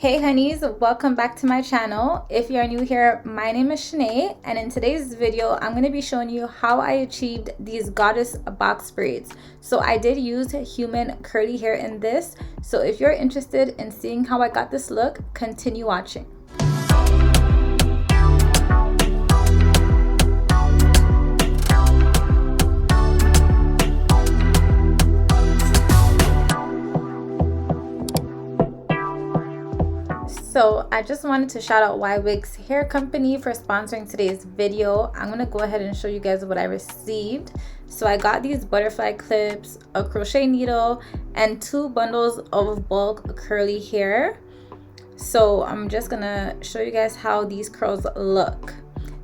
Hey honeys, welcome back to my channel. If you are new here, my name is Shanae, and in today's video I'm going to be showing you how I achieved these goddess box braids. So I did use human curly hair in this, so if you're interested in seeing how I got this look, continue watching. So I just wanted to shout out Ywigs Hair Company for sponsoring today's video. I'm going to go ahead and show you guys what I received. So I got these butterfly clips, a crochet needle, and 2 bundles of bulk curly hair. So I'm just going to show you guys how these curls look.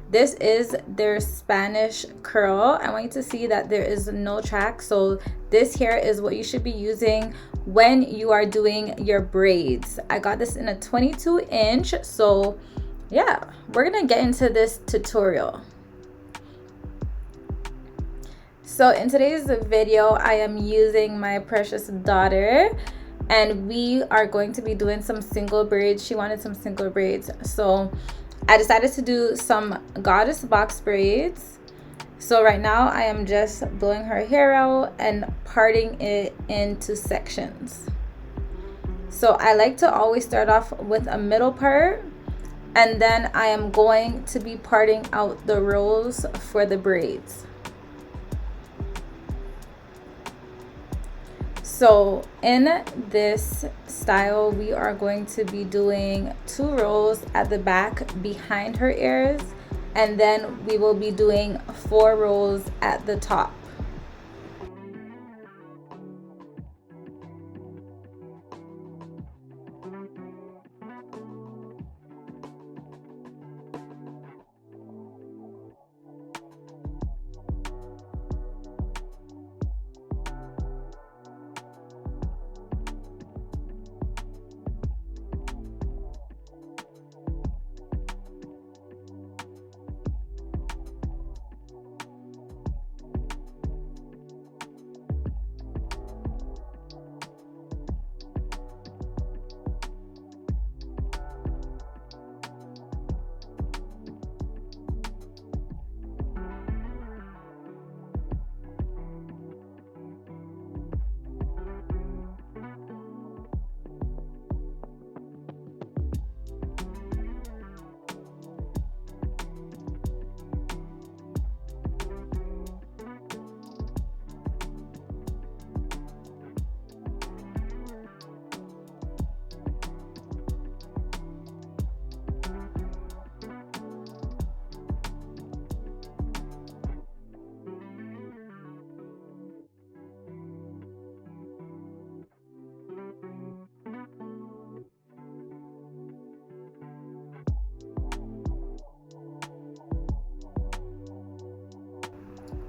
This is their Spanish curl. I want you to see that there is no track. So this hair is what you should be using when you are doing your braids. I got this in a 22-inch. So yeah, we're gonna get into this tutorial. So in today's video, I am using my precious daughter, and we are going to be doing some single braids. She wanted some single braids, so I decided to do some goddess box braids. So right now I am just blowing her hair out and parting it into sections. So I like to always start off with a middle part, and then I am going to be parting out the rolls for the braids. So in this style, we are going to be doing 2 rows at the back behind her ears, and then we will be doing 4 rows at the top.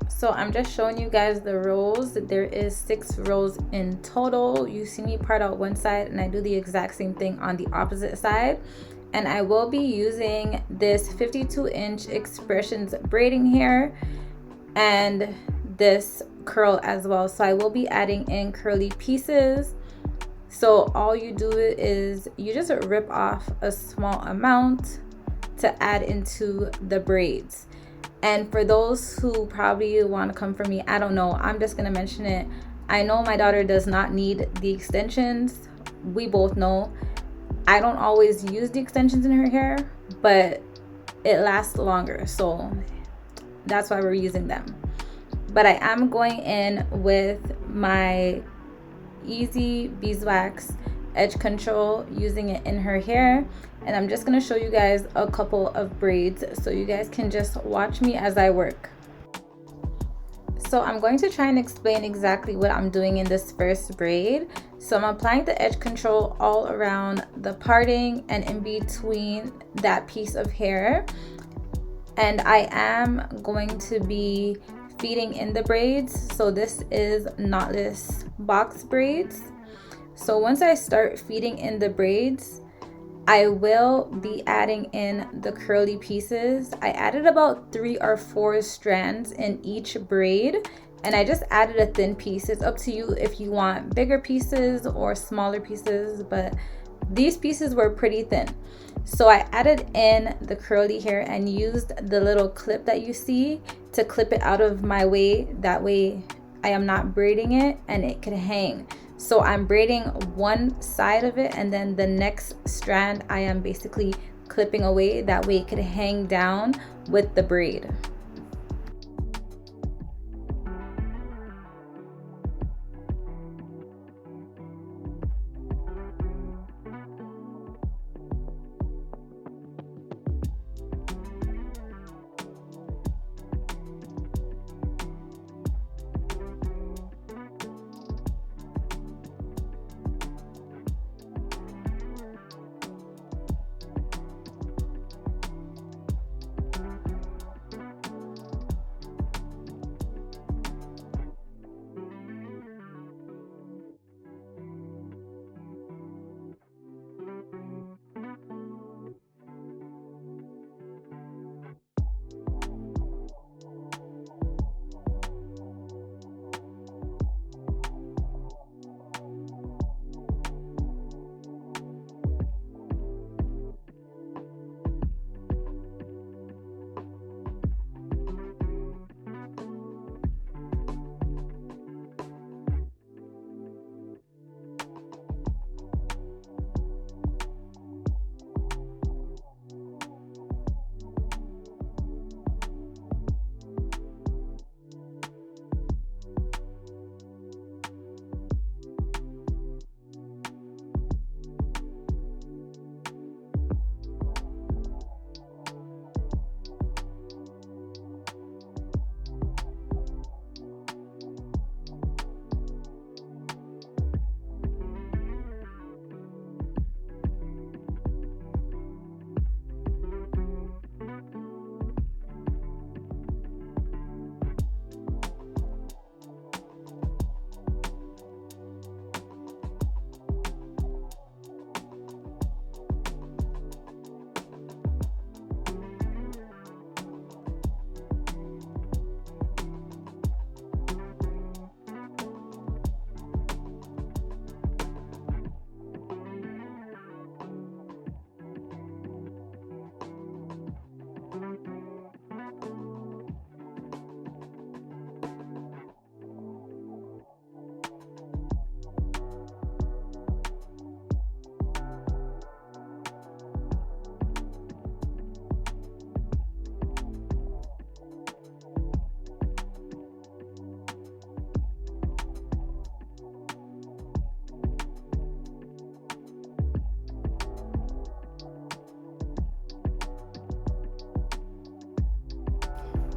So I'm just showing you guys the rows. There is 6 rows in total. You see me part out one side, and I do the exact same thing on the opposite side. And I will be using this 52-inch Expressions braiding hair and this curl as well. So I will be adding in curly pieces. So all you do is you just rip off a small amount to add into the braids. And for those who probably want to come for me, I don't know, I'm just going to mention it. I know my daughter does not need the extensions. We both know. I don't always use the extensions in her hair, but it lasts longer. So that's why we're using them. But I am going in with my Easy Beeswax edge control, using it in her hair, and I'm just going to show you guys a couple of braids so you guys can just watch me as I work. So I'm going to try and explain exactly what I'm doing in this first braid. So I'm applying the edge control all around the parting and in between that piece of hair, and I am going to be feeding in the braids. So this is knotless box braids. So once I start feeding in the braids, I will be adding in the curly pieces. I added about 3 or 4 strands in each braid, and I just added a thin piece. It's up to you if you want bigger pieces or smaller pieces, but these pieces were pretty thin. So I added in the curly hair and used the little clip that you see to clip it out of my way. That way I am not braiding it and it could hang. So I'm braiding one side of it, and then the next strand I am basically clipping away. That way it could hang down with the braid.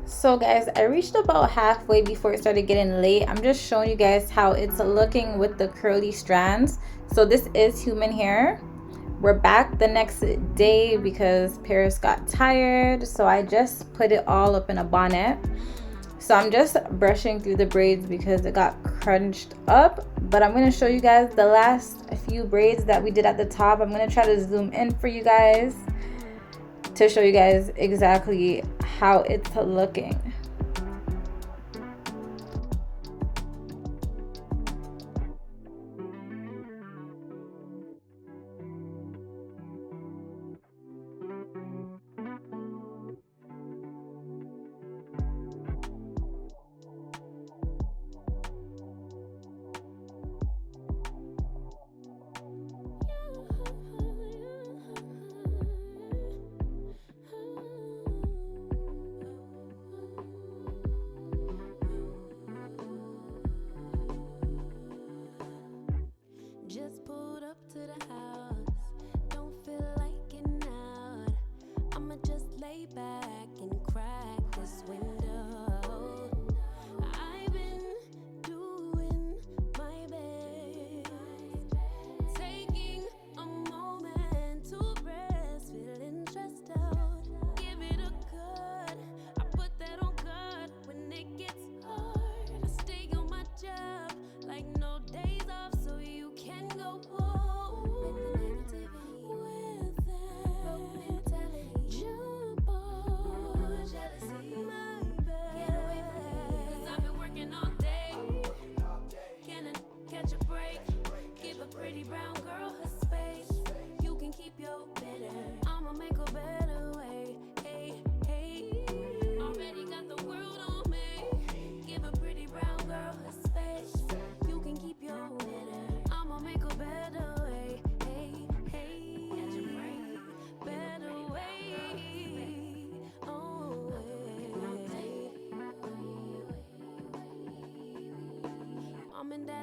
So guys, I reached about halfway before it started getting late. I'm just showing you guys how it's looking with the curly strands. So this is human hair. We're back the next day because Paris got tired, so I just put it all up in a bonnet. So I'm just brushing through the braids because it got crunched up, but I'm going to show you guys the last few braids that we did at the top. I'm going to try to zoom in for you guys to show you guys exactly how it's looking.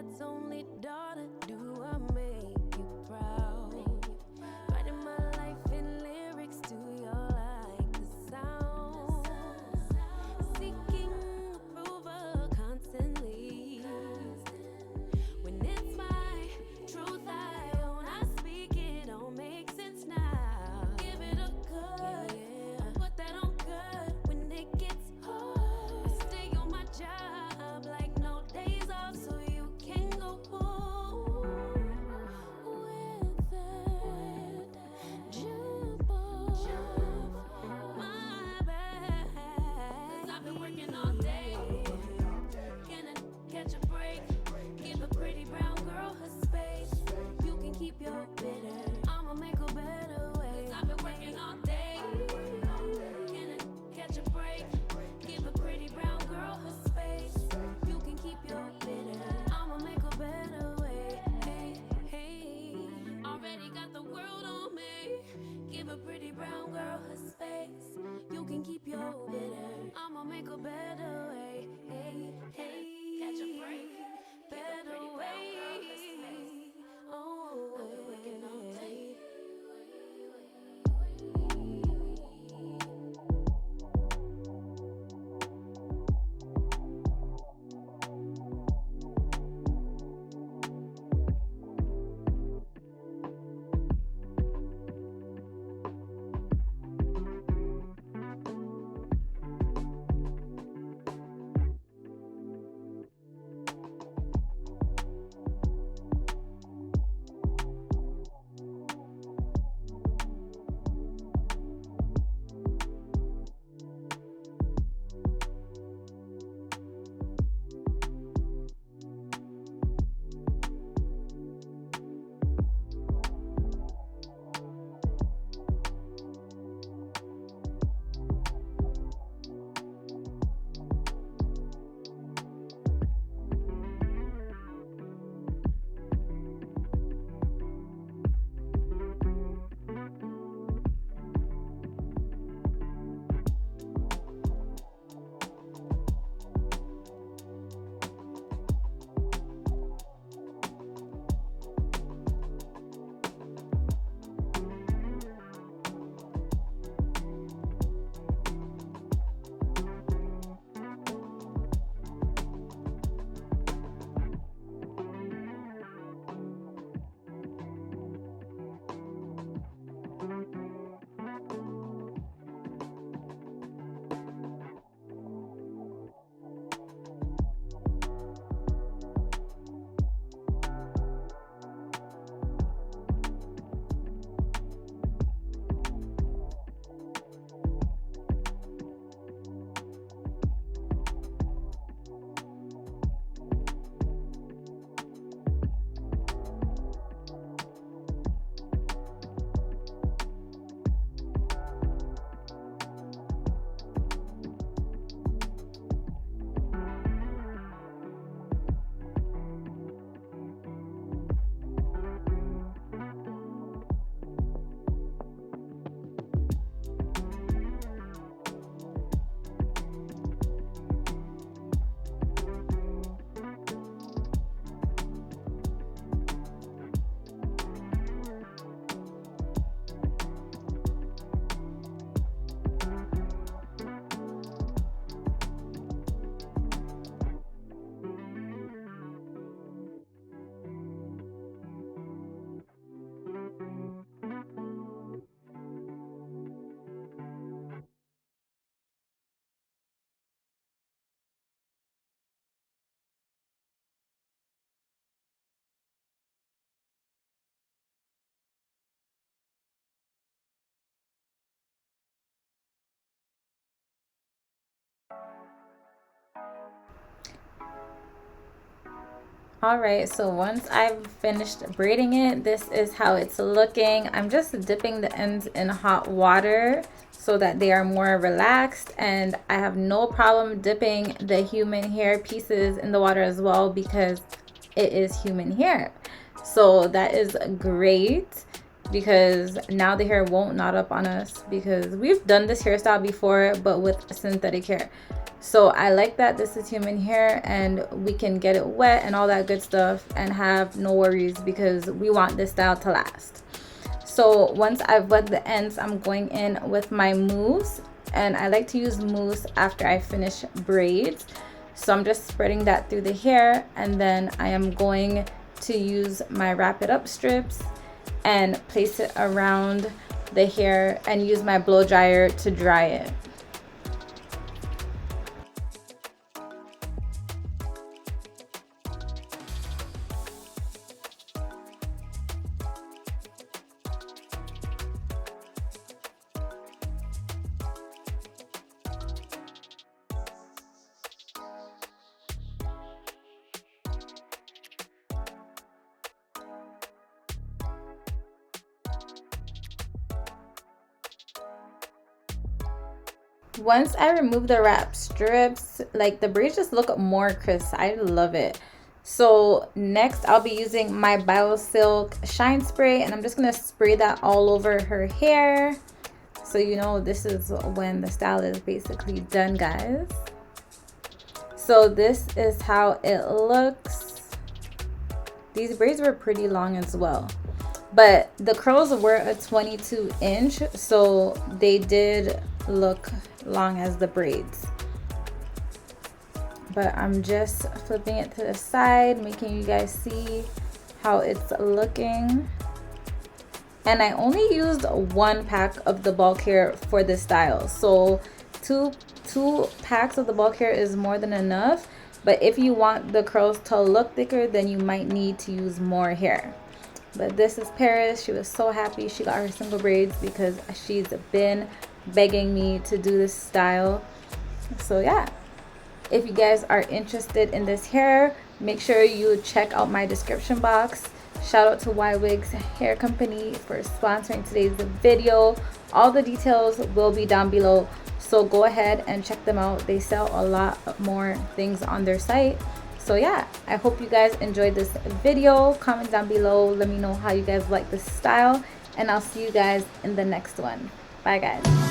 dad's only daughter, do I make you proud? Writing my life in lyrics, do you like the sound? Seeking approval constantly. When it's my truth I own, I speak, it don't make sense now. Give it a good, put that on good when it gets hard. I stay on my job like no days off, so you can go home with that jump off my back. 'Cause I've been working all day. Can I catch a break? Give a pretty brown girl her space. You can keep your bitter, I'ma make a better way. 'Cause I've been working all day. Can I catch a break? Give a pretty brown girl her space. You can keep your bitter, I'ma make a better way. Hey, hey, already got the world on me. Give a pretty brown girl her space. You can keep your bitter, I'ma make a better way. Hey, hey, catch a break. Better way. Oh, working all day. Alright, so once I've finished braiding it, this is how it's looking. I'm just dipping the ends in hot water so that they are more relaxed, and I have no problem dipping the human hair pieces in the water as well because it is human hair. So that is great. because now the hair won't knot up on us, because we've done this hairstyle before but with synthetic hair. So I like that this is human hair and we can get it wet and all that good stuff and have no worries, because we want this style to last. So once I've wet the ends, I'm going in with my mousse, and I like to use mousse after I finish braids. So I'm just spreading that through the hair, and then I am going to use my wrap it up strips and place it around the hair and use my blow dryer to dry it. Once I remove the wrap strips, like, the braids just look more crisp. I love it. So next I'll be using my BioSilk shine spray, and I'm just gonna spray that all over her hair. So you know this is when the style is basically done, guys. So this is how it looks. These braids were pretty long as well, but the curls were a 22 inch, so they did look long as the braids. But I'm just flipping it to the side, making you guys see how it's looking. And I only used 1 pack of the bulk hair for this style, so two packs of the bulk hair is more than enough. But if you want the curls to look thicker, then you might need to use more hair. But this is Paris. She was so happy she got her single braids because she's been begging me to do this style. So yeah, if you guys are interested in this hair, make sure you check out my description box. Shout out to Ywigs Hair Company for sponsoring today's video. All the details will be down below, so go ahead and check them out. They sell a lot more things on their site. So yeah, I hope you guys enjoyed this video. Comment down below, let me know how you guys like this style, and I'll see you guys in the next one. Bye guys.